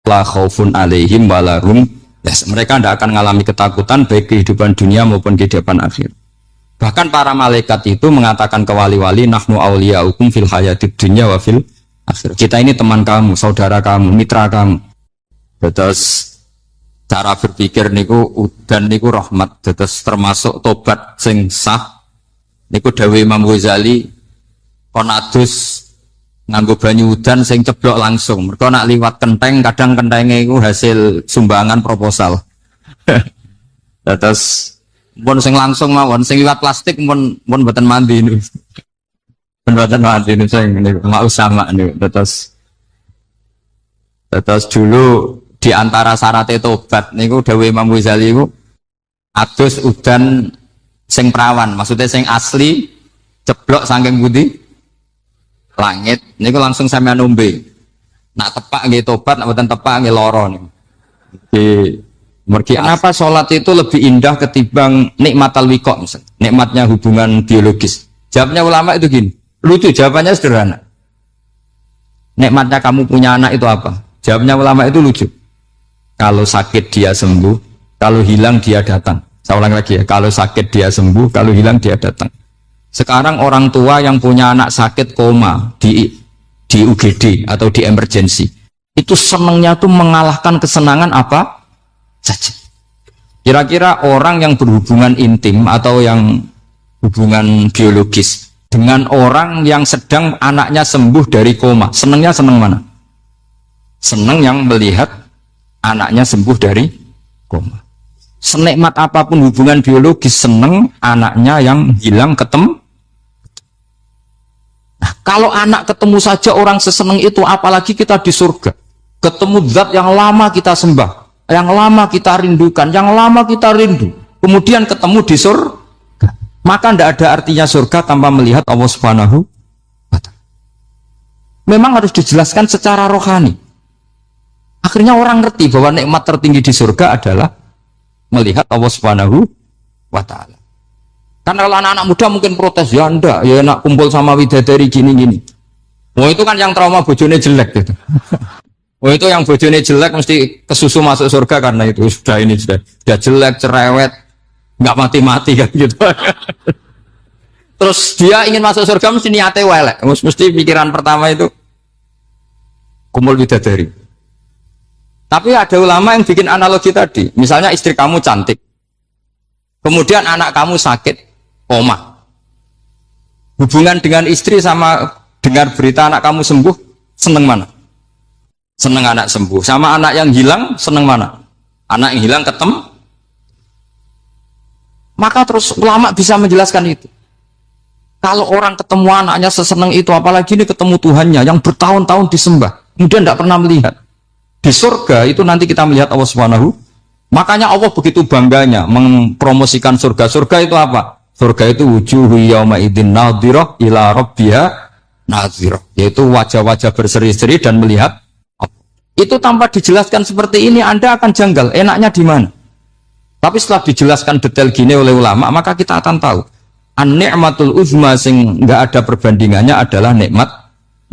la khaufun alaihim walahum yes, mereka tidak akan mengalami ketakutan baik kehidupan dunia maupun kehidupan akhir. Bahkan para malaikat itu mengatakan ke wali-wali, nahnu awliyaukum fil hayatid dunya wa fil akhir. Kita ini teman kamu, saudara kamu, mitra kamu. Terus cara berpikir niku udan niku rahmat. Terus termasuk tobat sing sah. Niku dawuh Imam Ghazali konadus nganggo banyu udan sing ceblok langsung. Mergo nak liwat kenteng, kadang kentenge iku hasil sumbangan proposal. Terus pun sing langsung mawon, sing liwat plastik pun mboten mandi niku. Mboten mandi niku sing niku mau sama niku. Terus dulu di antara syarat tobat niku dawuh Imam Ghazali niku adus udan sing perawan, maksudnya sing asli ceblok saking pundi langit niku langsung sampean nombe. Nak tepak nggih tobat, nak mboten tepak nggih lara niku. Kenapa sholat itu lebih indah ketimbang nikmatal wiqa, misalnya nikmatnya hubungan biologis? Jawabnya ulama itu gini, lucu jawabannya sederhana. Nikmatnya kamu punya anak itu apa? Jawabnya ulama itu lucu. Kalau sakit dia sembuh, kalau hilang dia datang. Saya ulang lagi ya, kalau sakit dia sembuh, kalau hilang dia datang. Sekarang orang tua yang punya anak sakit koma di UGD atau di emergency, itu senangnya tuh mengalahkan kesenangan apa saja. Kira-kira orang yang berhubungan intim atau yang hubungan biologis dengan orang yang sedang anaknya sembuh dari koma, senangnya senang mana? Senang yang melihat anaknya sembuh dari koma. Senikmat apapun hubungan biologis, senang anaknya yang hilang ketemu. Nah, kalau anak ketemu saja orang seseneng itu, apalagi kita di surga. Ketemu zat yang lama kita sembah, yang lama kita rindukan, yang lama kita rindu. Kemudian ketemu di surga. Maka tidak ada artinya surga tanpa melihat Allah Subhanahu wa ta'ala. Memang harus dijelaskan secara rohani. Akhirnya orang ngerti bahwa nikmat tertinggi di surga adalah melihat Allah Subhanahu wa ta'ala. Kan kalau anak-anak muda mungkin protes, ya enggak, ya enak kumpul sama widadari gini-gini. Oh itu kan yang trauma bojone jelek gitu. Oh itu yang bojone jelek mesti kesusu masuk surga karena itu sudah jelek, cerewet, nggak mati-mati kan gitu. Terus dia ingin masuk surga mesti niatnya welek, mesti pikiran pertama itu kumpul widadari. Tapi ada ulama yang bikin analogi tadi, misalnya istri kamu cantik, kemudian anak kamu sakit koma. Hubungan dengan istri sama dengar berita anak kamu sembuh, seneng mana? Seneng anak sembuh. Sama anak yang hilang, seneng mana? Anak yang hilang ketemu. Maka terus ulama bisa menjelaskan itu. Kalau orang ketemu anaknya seseneng itu, apalagi ini ketemu Tuhannya yang bertahun-tahun disembah, kemudian tidak pernah melihat. Di surga itu nanti kita melihat Allah Subhanahu. Makanya Allah begitu bangganya mempromosikan surga. Surga itu apa? Surga itu wujuhu yauma idzin nadhirah ila rabbiha nadhirah, yaitu wajah-wajah berseri-seri dan melihat. Itu tanpa dijelaskan seperti ini Anda akan janggal, enaknya di mana? Tapi setelah dijelaskan detail gini oleh ulama, maka kita akan tahu an-ni'matul uzma sing enggak ada perbandingannya adalah nikmat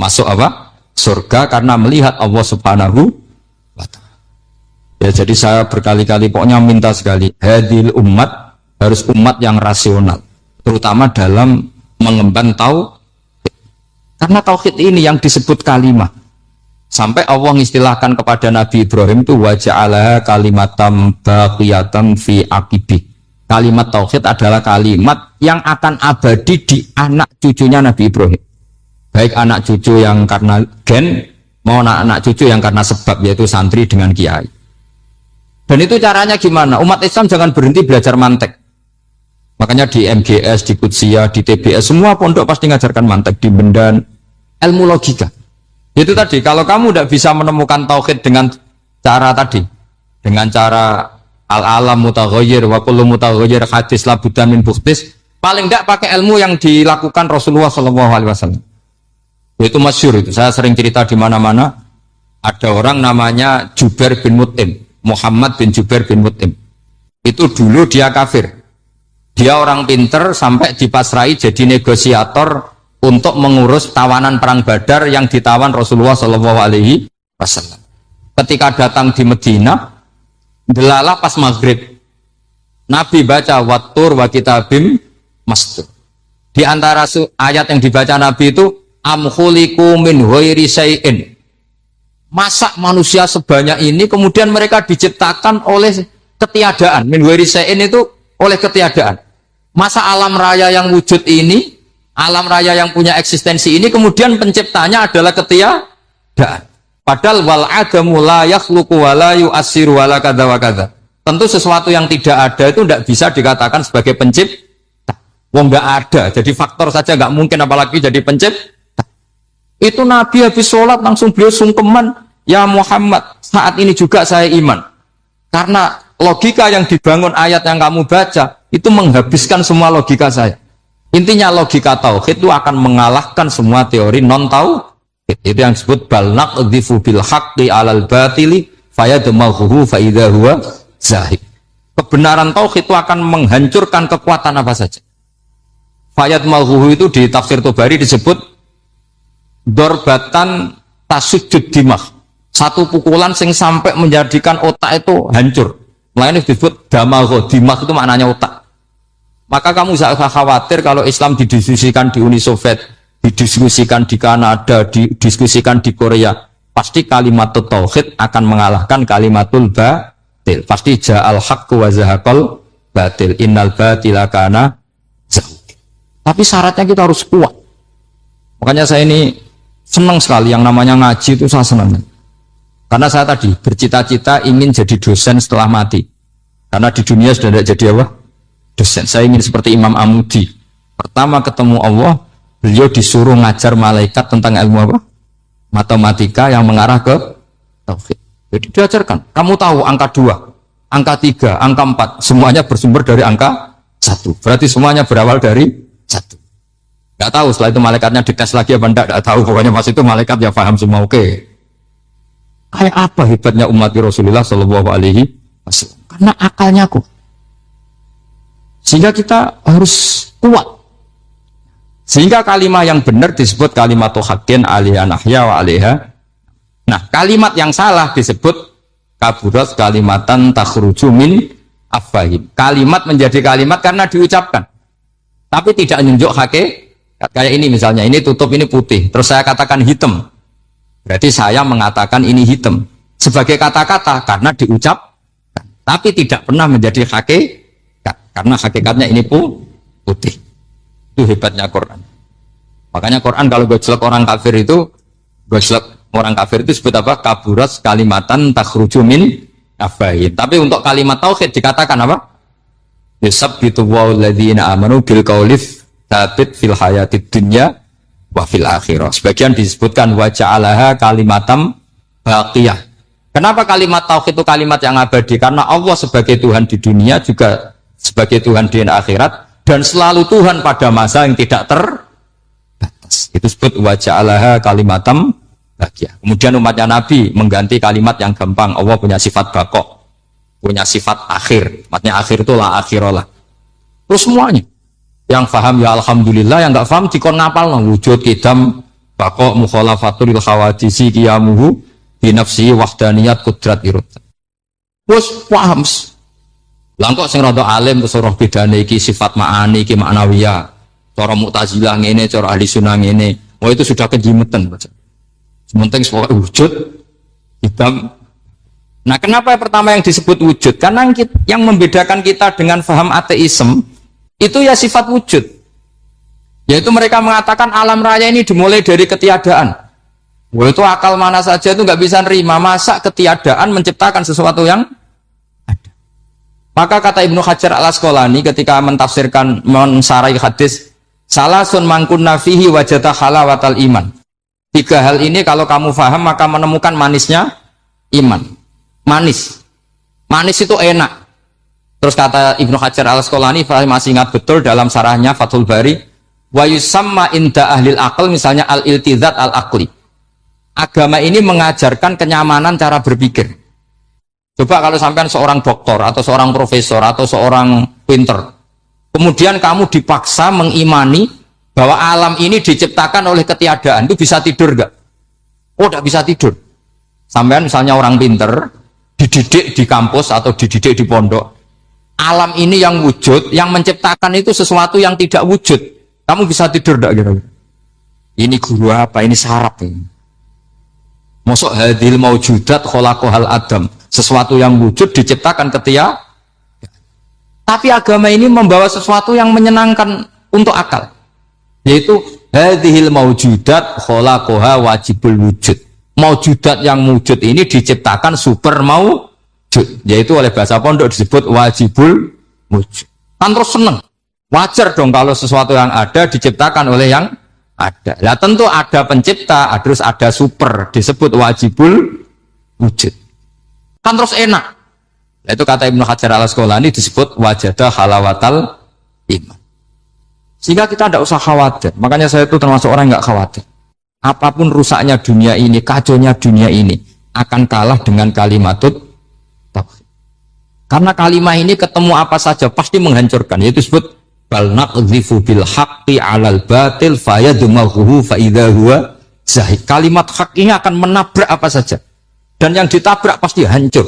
masuk apa? Surga karena melihat Allah Subhanahu wa ta'ala. Ya jadi saya berkali-kali pokoknya minta sekali, hadil umat harus umat yang rasional, terutama dalam mengemban tauhid. Karena tauhid ini yang disebut kalimah. Sampai Allah mengistilahkan kepada Nabi Ibrahim itu waja'ala kalimatam baqiyatan fi aqibi. Kalimat tauhid adalah kalimat yang akan abadi di anak cucunya Nabi Ibrahim. Baik anak cucu yang karena gen, mau anak cucu yang karena sebab, yaitu santri dengan kiai. Dan itu caranya gimana? Umat Islam jangan berhenti belajar mantek. Makanya di MGS, di Qudsiyah, di TBS, semua pondok pasti ngajarkan mantek, di Bendan, ilmu logika. Itu tadi, kalau kamu tidak bisa menemukan tauhid dengan cara tadi, dengan cara al-alam mutaghayyir wa kullu mutaghayyir hadis la budda min bukhtis, paling tidak pakai ilmu yang dilakukan Rasulullah SAW. Itu masyhur itu. Saya sering cerita di mana-mana. Ada orang namanya Jubair bin Mut'im, Muhammad bin Jubair bin Mut'im. Itu dulu dia kafir. Dia orang pinter sampai dipasrai jadi negosiator untuk mengurus tawanan perang Badar yang ditawan Rasulullah SAW. ketika datang di Madinah, delalah pas maghrib, Nabi baca wattur wa kitabim mastur. Di antara ayat yang dibaca Nabi itu am khuliqu min ghairi syai'in. Masa manusia sebanyak ini kemudian mereka diciptakan oleh ketiadaan. Min ghairi syai'in itu oleh ketiadaan. Masa alam raya yang wujud ini, alam raya yang punya eksistensi ini kemudian penciptanya adalah ketiadaan. Padahal wal adamu la yakhluqu wa la yu'assiru wa la kadza wa kadza. Tentu sesuatu yang tidak ada itu tidak bisa dikatakan sebagai pencipta. Wong enggak ada, jadi faktor saja enggak mungkin apalagi jadi pencipta. Itu Nabi habis sholat langsung beliau sungkeman, ya Muhammad, saat ini juga saya iman. Karena logika yang dibangun ayat yang kamu baca itu menghabiskan semua logika saya. Intinya logika tauhid itu akan mengalahkan semua teori non tauhid. Itu yang disebut bal naqdhifu bil haqqi 'alal batili fayadmaghuhu fa idza huwa zahid. Kebenaran tauhid itu akan menghancurkan kekuatan apa saja. Fayadmaghuhu itu di tafsir Tabari disebut dorbatan tasujud dimah. Satu pukulan sing sampai menjadikan otak itu hancur. Makanya disebut damagho, dimah itu maknanya otak. Maka kamu jangan khawatir kalau Islam didiskusikan di Uni Soviet, didiskusikan di Kanada, didiskusikan di Korea, pasti kalimat tauhid akan mengalahkan kalimatul batil. Pasti ja'al haqqu wa zahaqal batil, innal batila kana zahuq. Tapi syaratnya kita harus kuat. Makanya saya ini senang sekali yang namanya ngaji itu, saya senang. Karena saya tadi bercita-cita ingin jadi dosen setelah mati. Karena di dunia sudah tidak jadi apa? Dosen. Saya ingin seperti Imam Amudi. Pertama ketemu Allah, beliau disuruh ngajar malaikat tentang ilmu apa? Matematika yang mengarah ke tauhid. Jadi diajarkan, kamu tahu angka 2, angka 3, angka 4, semuanya bersumber dari angka 1. Berarti semuanya berawal dari 1. Gak tahu setelah itu malaikatnya dites lagi apa enggak, gak tahu. Pokoknya pas itu malaikat ya paham semua, oke. Kayak apa hebatnya umat Rasulullah Shallallahu Alaihi Wasallam? Karena akalnya kuat. Sehingga kita harus kuat. Sehingga kalimat yang benar disebut kalimat haqqin 'alaiha nahya wa 'alaiha. Nah, kalimat yang salah disebut kaburat kalimatan takhruju min afwahim. Kalimat menjadi kalimat karena diucapkan, tapi tidak menunjuk hakikat. Kayak ini misalnya, ini tutup, ini putih, terus saya katakan hitam, berarti saya mengatakan ini hitam sebagai kata-kata karena diucapkan, tapi tidak pernah menjadi hakikat karena hakikatnya ini putih. Itu hebatnya Quran. Makanya Quran kalau gojlek orang kafir itu, gojlek orang kafir itu disebut apa? Kaburat kalimatan takhruju min afwahim. Tapi untuk kalimat tauhid dikatakan apa? Yusabbitu walladzina amanu bil qaulif tsabit fil hayatid dunya wa fil akhirah. Sebagian disebutkan wa ja'alaha kalimatam baqiyah. Kenapa kalimat tauhid itu kalimat yang abadi? Karena Allah sebagai Tuhan di dunia juga sebagai Tuhan di akhirat, dan selalu Tuhan pada masa yang tidak terbatas. Itu disebut wa ja'alaha kalimatam baqiyah. Kemudian umatnya Nabi mengganti kalimat yang gampang. Allah punya sifat baqo, punya sifat akhir. Maksudnya akhir itu la akhiralah. Terus semuanya. Yang paham ya alhamdulillah, yang enggak paham dikon ngapal no. Wujud kidam baqo mukhalafatul khawadisi qiyamuhu bi nafsi wahdaniyat qudrat irad. Terus paham. Langkok sing rada alim terus roh bedane iki sifat ma'ani iki ma'nawiyah. Cara Mu'tazilah ngene, cara ahli sunnah ngene. Oh itu sudah kejimetan baca. Sementing wujud hitam. Nah, kenapa pertama yang disebut wujud? Karena yang membedakan kita dengan faham ateisme itu ya sifat wujud. Yaitu mereka mengatakan alam raya ini dimulai dari ketiadaan. Wah, itu akal mana saja itu nggak bisa nerima. Masa ketiadaan menciptakan sesuatu yang ada. Maka kata Ibnu Hajar al-Asqalani ketika mentafsirkan mensarai hadis salasun mangkunna fihi wajata halawatal iman. 3 hal ini kalau kamu faham maka menemukan manisnya iman. Manis itu enak. Terus kata Ibnu Hajar al-Asqalani, masih ingat betul dalam sarahnya Fathul Bari, wa yusamma inda ahlil aql, misalnya al-iltizat al-aqli. Agama ini mengajarkan kenyamanan cara berpikir. Coba kalau sampean seorang doktor atau seorang profesor atau seorang pinter, kemudian kamu dipaksa mengimani bahwa alam ini diciptakan oleh ketiadaan, itu bisa tidur gak? Oh, tidak bisa tidur. Sampean misalnya orang pinter, dididik di kampus atau dididik di pondok, alam ini yang wujud, yang menciptakan itu sesuatu yang tidak wujud. Kamu bisa tidur tidak gitu? Ini guru apa? Ini syarat ini. Mosok hadil maujudat khalaqahal adam, sesuatu yang wujud diciptakan ketika. Tapi agama ini membawa sesuatu yang menyenangkan untuk akal, yaitu hadhil maujudat khalaqaha wajibul wujud. Maujudat yang wujud ini diciptakan super maujud, yaitu oleh bahasa pondok disebut wajibul wujud. Kan terus seneng, wajar dong kalau sesuatu yang ada diciptakan oleh yang ada. Lah tentu ada pencipta, terus ada super, disebut wajibul wujud. Kan terus enak. Nah, itu kata Ibnu Hajar al-Asqalani disebut wajadah halawatal iman. Sehingga kita tidak usah khawatir. Makanya saya itu termasuk orang yang nggak khawatir. Apapun rusaknya dunia ini, kacaunya dunia ini, akan kalah dengan kalimatut tauhid. Karena kalimat ini ketemu apa saja pasti menghancurkan. Yaitu disebut bal naqdhifu bil haqqi 'alal batil fayadmaghuhu fa idza huwa zahid. Kalimat hak ini akan menabrak apa saja. Dan yang ditabrak pasti hancur.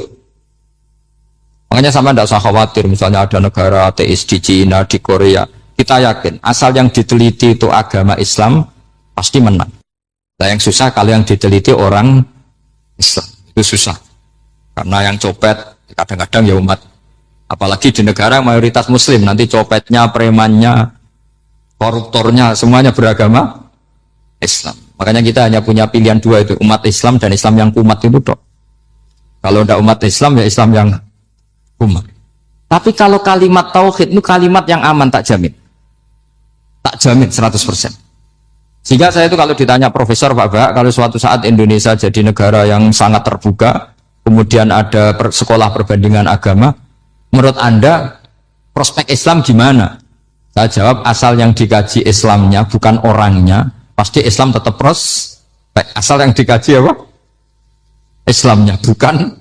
Makanya sama tidak usah khawatir, misalnya ada negara ateis di Cina, di Korea, kita yakin asal yang diteliti itu agama Islam pasti menang. Nah yang susah kalau yang diteliti orang Islam, itu susah. Karena yang copet kadang-kadang ya umat, apalagi di negara mayoritas Muslim, nanti copetnya, premannya, koruptornya semuanya beragama Islam. Makanya kita hanya punya pilihan dua itu, umat Islam dan Islam yang kumat itu dok. Kalau tidak umat Islam ya Islam yang umat. Tapi kalau kalimat tauhid itu kalimat yang aman, tak jamin 100%. Sehingga saya itu kalau ditanya profesor Pak, kalau suatu saat Indonesia jadi negara yang sangat terbuka, kemudian ada sekolah perbandingan agama, menurut Anda prospek Islam gimana? Saya jawab, asal yang dikaji Islamnya bukan orangnya, pasti Islam tetap prospek. Asal yang dikaji apa? Islamnya, bukan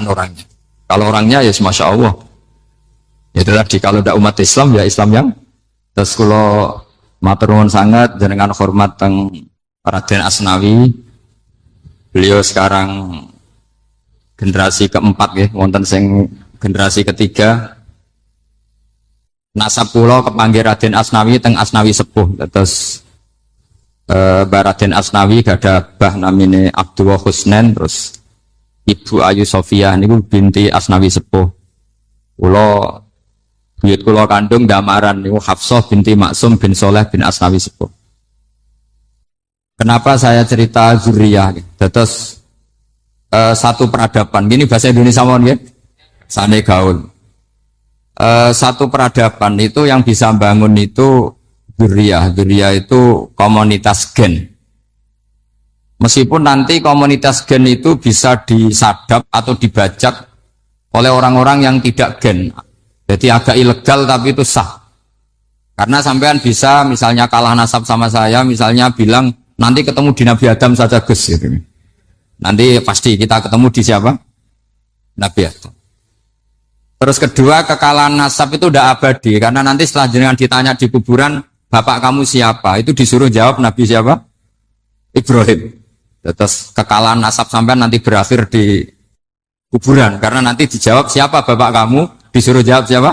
orangnya. Kalau orangnya ya Masya Allah. Ya tadi kalau tidak umat Islam ya Islam yang. Terus kalau matur nuwun sangat jenengan hormat teng Raden Asnawi. Beliau sekarang generasi keempat ya, wonten sing generasi ketiga. Nasab kula kepanggih Raden Asnawi teng Asnawi sepuh. Terus Raden Asnawi gada bah namine Abdullah Husnen, terus Ibu Ayu Sofia niku binti Asnawi sepuh. Kula buyut kula kandung damaran niku Hafsah binti Maksum bin Soleh bin Asnawi sepuh. Kenapa saya cerita zuriyah? Terus satu peradaban. Gini bahasa Indonesia mohon ya. Sane gaul. Satu peradaban itu yang bisa bangun itu zuriyah. Zuriyah itu komunitas gen. Meskipun nanti komunitas gen itu bisa disadap atau dibajak oleh orang-orang yang tidak gen. Jadi agak ilegal tapi itu sah. Karena sampean bisa misalnya kalah nasab sama saya, misalnya bilang nanti ketemu di Nabi Adam saja Gus. Gitu. Nanti pasti kita ketemu di siapa? Nabi Adam. Terus kedua, kekalahan nasab itu udah abadi. Karena nanti setelah jenengan ditanya di kuburan, bapak kamu siapa? Itu disuruh jawab Nabi siapa? Ibrahim. Terus kekalahan nasab sampean nanti berakhir di kuburan karena nanti dijawab siapa bapak kamu, disuruh jawab siapa?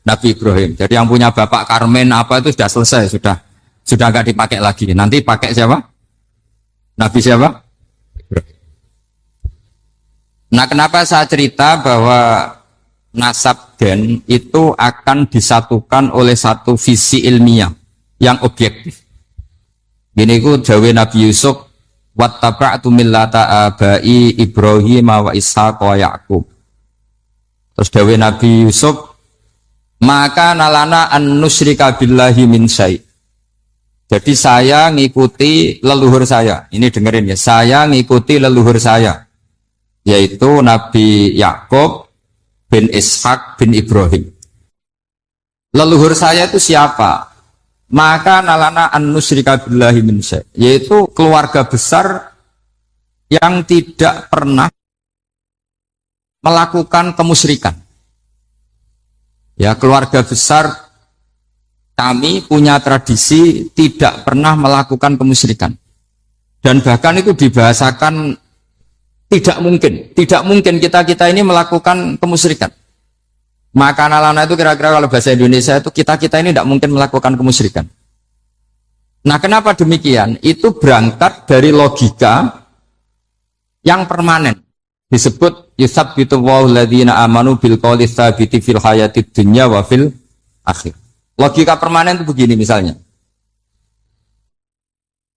Nabi Ibrahim. Jadi yang punya bapak Karmen apa itu sudah selesai, sudah nggak dipakai lagi. Nanti pakai siapa? Nabi siapa? Ibrahim. Nah, kenapa saya cerita bahwa nasab gen itu akan disatukan oleh satu visi ilmiah yang objektif. Gini ku dawe Nabi Yusuf, wattaba'tu millata abai Ibrahim wa Ishaq wa Yaqub. Terus dawe Nabi Yusuf, maka nalana an nusyrika billahi min syai. Jadi saya ngikuti leluhur saya. Ini dengerin ya, saya ngikuti leluhur saya, yaitu Nabi Yakub bin Ishaq bin Ibrahim. Leluhur saya itu siapa? Maka nalana an nusyrika billahi min syai, yaitu keluarga besar yang tidak pernah melakukan kemusyrikan. Ya, keluarga besar kami punya tradisi tidak pernah melakukan kemusyrikan. Dan bahkan itu dibahasakan Tidak mungkin kita ini melakukan kemusyrikan. Maka nalana itu kira-kira kalau bahasa Indonesia itu kita ini tidak mungkin melakukan kemusyrikan. Nah, kenapa demikian? Itu berangkat dari logika yang permanen. Disebut yusabbitu Allahu alladziina aamanu bil qouli tsabiti fil hayatid dunya wa fil akhir. Logika permanen itu begini misalnya.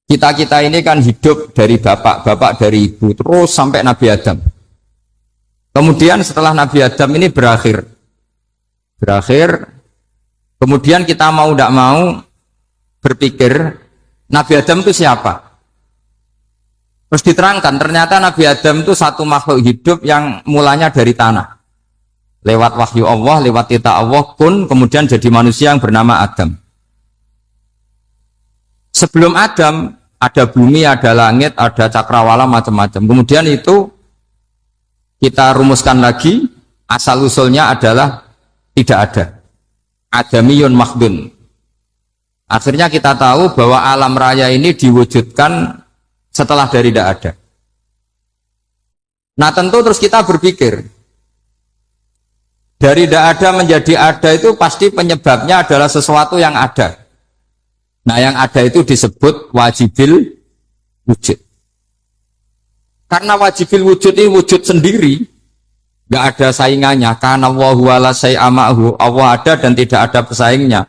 Kita ini kan hidup dari bapak dari ibu terus sampai Nabi Adam. Kemudian setelah Nabi Adam ini berakhir, kemudian kita mau tidak mau berpikir Nabi Adam itu siapa? Terus diterangkan ternyata Nabi Adam itu satu makhluk hidup yang mulanya dari tanah. Lewat wahyu Allah, lewat titah Allah kemudian jadi manusia yang bernama Adam. Sebelum Adam ada bumi, ada langit, ada cakrawala, macam-macam. Kemudian itu kita rumuskan lagi, asal usulnya adalah tidak ada. Adamiyun makhdun. Akhirnya kita tahu bahwa alam raya ini diwujudkan setelah dari tidak ada. Nah tentu terus kita berpikir, dari tidak ada menjadi ada itu pasti penyebabnya adalah sesuatu yang ada. Nah yang ada itu disebut wajibil wujud. Karena wajibil wujud ini wujud sendiri, nggak ada saingannya. Karena Allah ada dan tidak ada pesaingnya.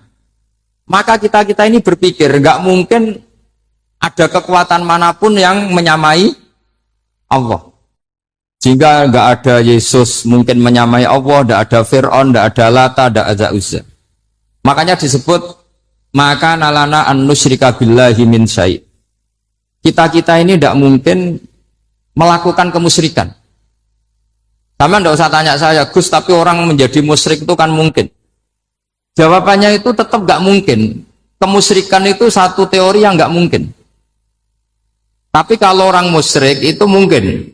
Maka kita ini berpikir nggak mungkin ada kekuatan manapun yang menyamai Allah. Sehingga nggak ada Yesus mungkin menyamai Allah, nggak ada Fir'aun, nggak ada Lata, nggak ada Uzza. Makanya disebut maka nalana an nusyrika billahi min syai'. Kita ini tidak mungkin melakukan kemusyrikan. Sama tidak usah tanya saya, Gus, tapi orang menjadi musyrik itu kan mungkin. Jawabannya itu tetap nggak mungkin. Kemusyrikan itu satu teori yang nggak mungkin. Tapi kalau orang musyrik itu mungkin.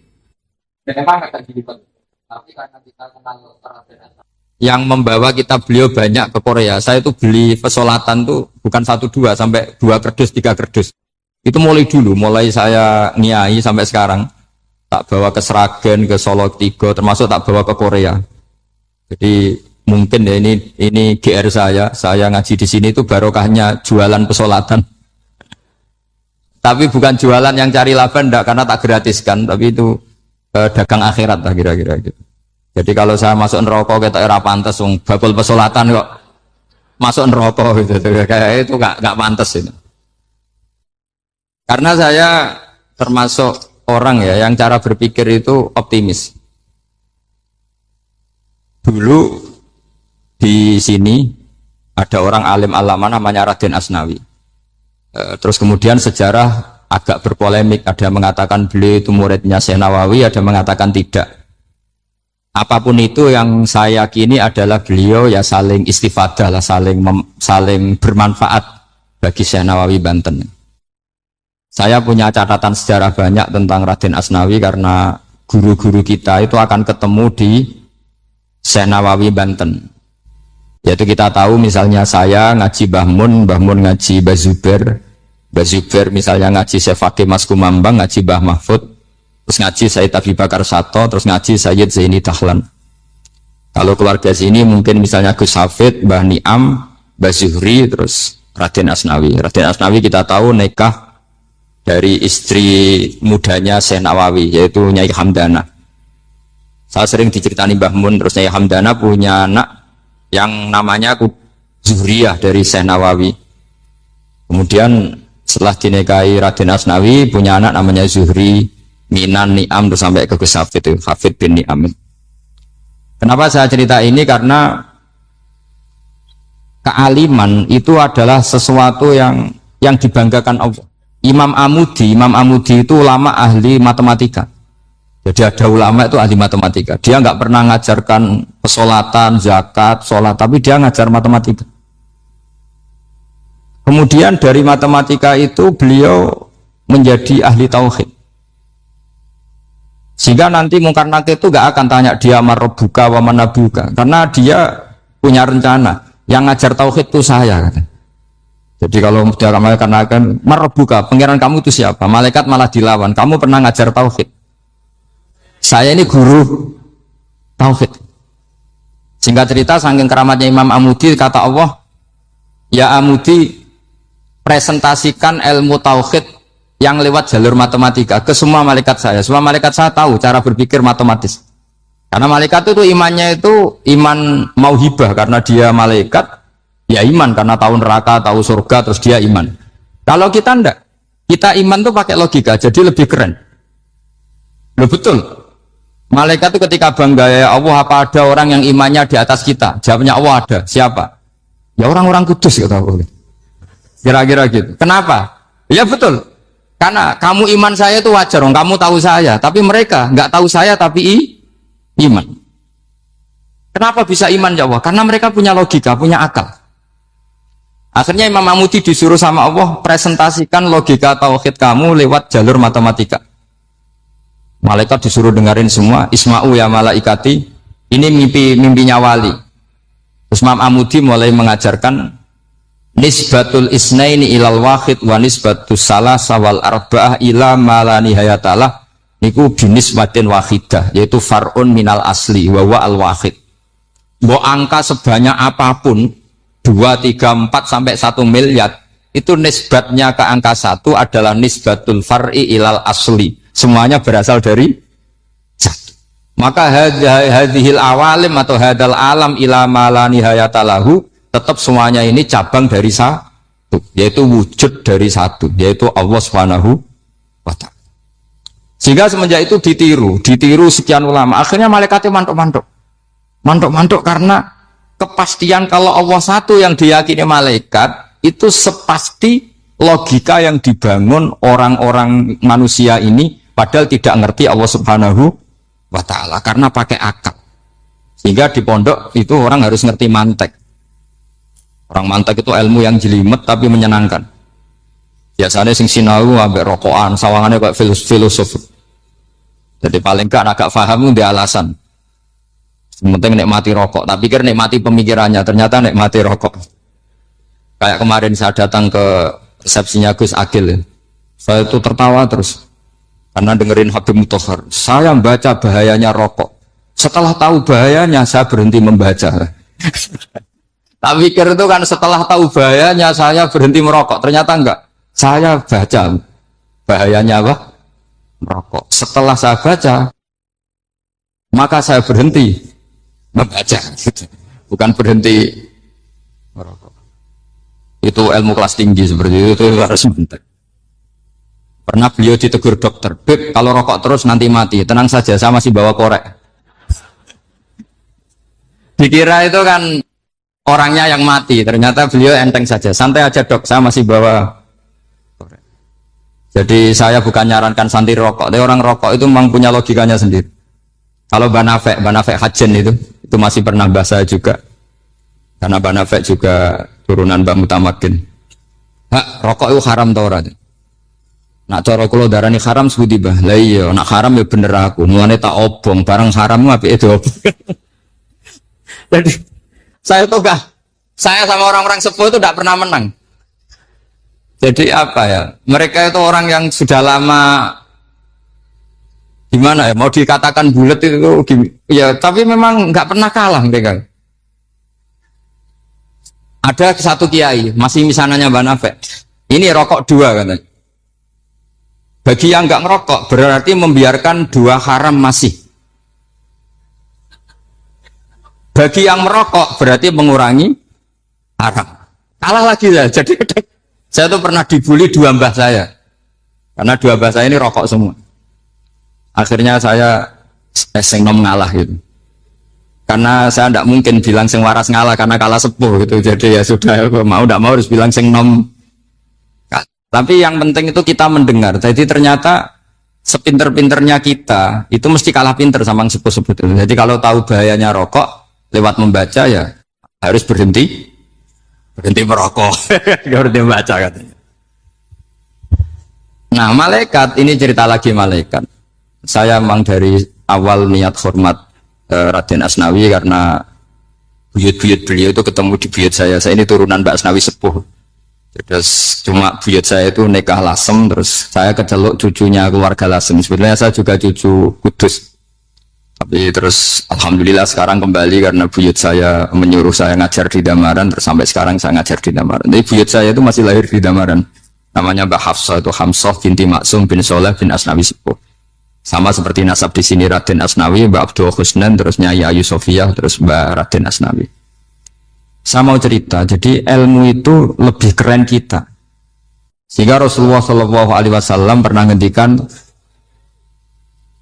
Tapi karena kita kenal yang membawa kita beliau banyak ke Korea. Saya itu beli pesolatan tuh bukan 1, 2 sampai 2 kerdus, 3 kerdus. Itu mulai dulu, mulai saya niai sampai sekarang. Tak bawa ke Sragen, ke Solo 3, termasuk tak bawa ke Korea. Jadi mungkin ya ini GR saya ngaji di sini itu barokahnya jualan pesolatan. Tapi bukan jualan yang cari laba enggak, karena tak gratiskan, tapi itu dagang akhirat lah kira-kira gitu. Jadi kalau saya masuk neraka kita era pantas, bakul pesolatan kok masuk neraka gitu, kayak itu nggak pantas itu. Karena saya termasuk orang ya yang cara berpikir itu optimis. Dulu di sini ada orang alim alama namanya Raden Asnawi. Terus kemudian sejarah agak berpolemik, ada yang mengatakan beliau itu muridnya Syekh Nawawi, ada yang mengatakan tidak. Apapun itu yang saya yakini adalah beliau ya saling istifadah lah, saling bermanfaat bagi Syekh Nawawi Banten. Saya punya catatan sejarah banyak tentang Raden Asnawi karena guru-guru kita itu akan ketemu di Syekh Nawawi Banten. Yaitu kita tahu misalnya saya ngaji Mbah Mun ngaji Mbah Zubair misalnya ngaji Syekh Fakih Mas Kumambang, ngaji Mbah Mahfud, terus ngaji Sayyid Abi Bakar Sato, terus ngaji Sayyid Zaini Dahlan. Kalau keluarga sini mungkin misalnya Gus Hafid, Mbah Niam, Mbah Zuhri, terus Raden Asnawi. Raden Asnawi kita tahu nikah dari istri mudanya Syekh Nawawi, yaitu Nyai Hamdana. Saya sering diceritani Mbah Mun, terus Nyai Hamdana punya anak yang namanya Zuhriyah dari Syekh Nawawi. Kemudian setelah dinikahi Raden Asnawi punya anak namanya Zuhri, Minan, Ni'am, terus sampai ke Gus Hafid itu, Hafid bin Ni'am. Kenapa saya cerita ini? Karena kealiman itu adalah sesuatu yang dibanggakan Allah. Imam Amudi itu ulama ahli matematika. Jadi ada ulama itu ahli matematika. Dia nggak pernah ngajarkan pesolatan, zakat, sholat, tapi dia ngajar matematika. Kemudian dari matematika itu beliau menjadi ahli tauhid. Sehingga nanti Mungkar Nakir itu gak akan tanya dia marrobuka wa manabuka, karena dia punya rencana yang ngajar tauhid itu saya kata. Jadi kalau dia akan marrobuka, pangeran kamu itu siapa? Malaikat malah dilawan, kamu pernah ngajar tauhid. Saya ini guru tauhid. Singkat cerita, saking keramatnya Imam Amudi, kata Allah, ya Amudi, presentasikan ilmu tauhid yang lewat jalur matematika ke semua malaikat saya. Semua malaikat saya tahu cara berpikir matematis. Karena malaikat itu imannya itu iman mauhibah, karena dia malaikat, ya iman karena tahu neraka, tahu surga, terus dia iman. Kalau kita enggak, kita iman tuh pakai logika, jadi lebih keren. Loh betul. Malaikat itu ketika bangga, ya Allah, apa ada orang yang imannya di atas kita? Jawabnya Allah ada. Siapa? Ya orang-orang kudus, kata Allah. Kira-kira gitu. Kenapa? Ya betul. Karena kamu iman saya itu wajar, kamu tahu saya, tapi mereka nggak tahu saya tapi iman. Kenapa bisa iman ya Allah? Karena mereka punya logika, punya akal. Akhirnya Imam Amudi disuruh sama Allah presentasikan logika tauhid kamu lewat jalur matematika. Malaikat disuruh dengerin semua, isma'u ya malaikati, ini mimpinya wali. Terus Imam Amudi mulai mengajarkan nisbatul isnaini ilal wahid wa nisbatus salasa wal arba'ah ila ma la nihayatalah niku binisbatin wahidah, yaitu far'un minal asli wa wa al wahid. Mbok angka sebanyak apapun 2, 3, 4 sampai 1 miliar itu nisbatnya ke angka 1 adalah nisbatul far'i ilal asli, semuanya berasal dari 1. Maka hadhil awalim atau hadal alam ila ma la nihayatalahu, tetap semuanya ini cabang dari 1, yaitu wujud dari 1, yaitu Allah Subhanahu wa ta'ala. Sehingga semenjak itu ditiru sekian ulama, akhirnya malaikatnya mantuk karena kepastian kalau Allah satu yang diyakini malaikat itu sepasti logika yang dibangun orang-orang manusia ini, padahal tidak ngerti Allah Subhanahu wa ta'ala karena pakai akal. Sehingga di pondok itu orang harus ngerti mantek. Orang mantek itu ilmu yang jelimet tapi menyenangkan. Biasanya sing sinau ambek rokokan, sawangannya kayak filosof. Jadi paling gak agak paham itu dia alasan. Penting nikmati rokok, tapi pikir nikmati pemikirannya, ternyata nikmati rokok. Kayak kemarin saya datang ke resepsinya Gus Agil, saya itu tertawa terus karena dengerin Habib Mutahar. Saya membaca bahayanya rokok, setelah tahu bahayanya saya berhenti membaca. Tak pikir itu kan setelah tahu bahayanya saya berhenti merokok, ternyata enggak. Saya baca bahayanya apa? Merokok. Setelah saya baca, maka saya berhenti membaca, bukan berhenti merokok. Itu ilmu kelas tinggi seperti itu harus mentek. Pernah beliau ditegur dokter, Beb, kalau rokok terus nanti mati. Tenang saja, saya masih bawa korek. Dikira itu kan orangnya yang mati, ternyata beliau enteng saja. Santai aja dok, saya masih bawa korek. Jadi saya bukan nyarankan santai rokok, tapi orang rokok itu memang punya logikanya sendiri. Kalau Banafek Hajen itu masih pernah bahasa juga, karena Banafek juga turunan Mbak Mutamakin. Hak, rokok itu haram tau ora? Nak cara kula darani haram sebuti bah. Lah iya, nak haram ya bener aku. Mulane tak obong, barang haram apike itu obong. Jadi saya sama orang-orang sepuh itu tidak pernah menang. Jadi apa ya? Mereka itu orang yang sudah lama, gimana ya, mau dikatakan bulat itu ya, tapi memang nggak pernah kalah mereka. Ada satu kiai masih misalnya Banafek, ini rokok 2 katanya. Bagi yang nggak ngerokok berarti membiarkan 2 haram masih. Bagi yang merokok berarti mengurangi haram. Kalah lagi ya. Jadi saya tuh pernah dibully 2 mbah saya, karena 2 mbah saya ini rokok semua. Akhirnya saya sing nom ngalah gitu. Karena saya tidak mungkin bilang sing waras ngalah karena kalah sepuh gitu. Jadi ya sudah, mau tidak mau harus bilang sing nom. Tapi yang penting itu kita mendengar. Jadi ternyata sepinter-pinternya kita itu mesti kalah pinter sama yang sepuh-sepuh itu. Jadi kalau tahu bahayanya rokok lewat membaca ya harus berhenti merokok. Berhenti membaca katanya. Nah malaikat ini cerita lagi malaikat. Saya memang dari awal niat hormat Raden Asnawi karena buyut-buyut beliau itu ketemu di buyut saya. Saya ini turunan Mbak Asnawi sepuh. Terus cuma buyut saya itu nikah Lasem, terus saya keceluk cucunya keluarga Lasem. Sebenarnya saya juga cucu Kudus. Tapi terus alhamdulillah sekarang kembali karena buyut saya menyuruh saya ngajar di Damaran, terus sampai sekarang saya ngajar di Damaran. Jadi buyut saya itu masih lahir di Damaran. Namanya Mbak Hafsah, itu Hamsah binti Maksum bin Soleh bin Asnawi Sepuh. Sama seperti nasab di sini Raden Asnawi, Mbak Abdul Husnan, terus Nyai Ayu Sofiyah, terus Mbak Raden Asnawi. Saya mau cerita, jadi ilmu itu lebih keren kita. Sehingga Rasulullah Shallallahu Alaihi Wasallam pernah ngendikan,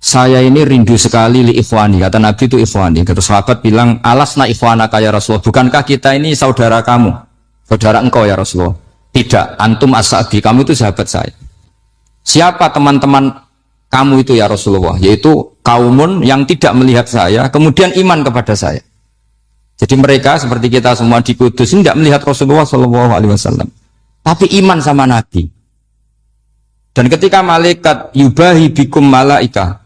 saya ini rindu sekali li ikhwani, kata Nabi itu ikhwani. Kata sahabat bilang, alasna ikhwanaka ya Rasulullah, bukankah kita ini saudara kamu, saudara engkau ya Rasulullah? Tidak, antum as-sa'bi, kamu itu sahabat saya. Siapa teman-teman kamu itu ya Rasulullah? Yaitu kaumun yang tidak melihat saya, kemudian iman kepada saya. Jadi mereka seperti kita semua di Kudus ini tidak melihat Rasulullah Shallallahu Alaihi Wasallam, tapi iman sama Nabi. Dan ketika malaikat yubahi bikum malaika,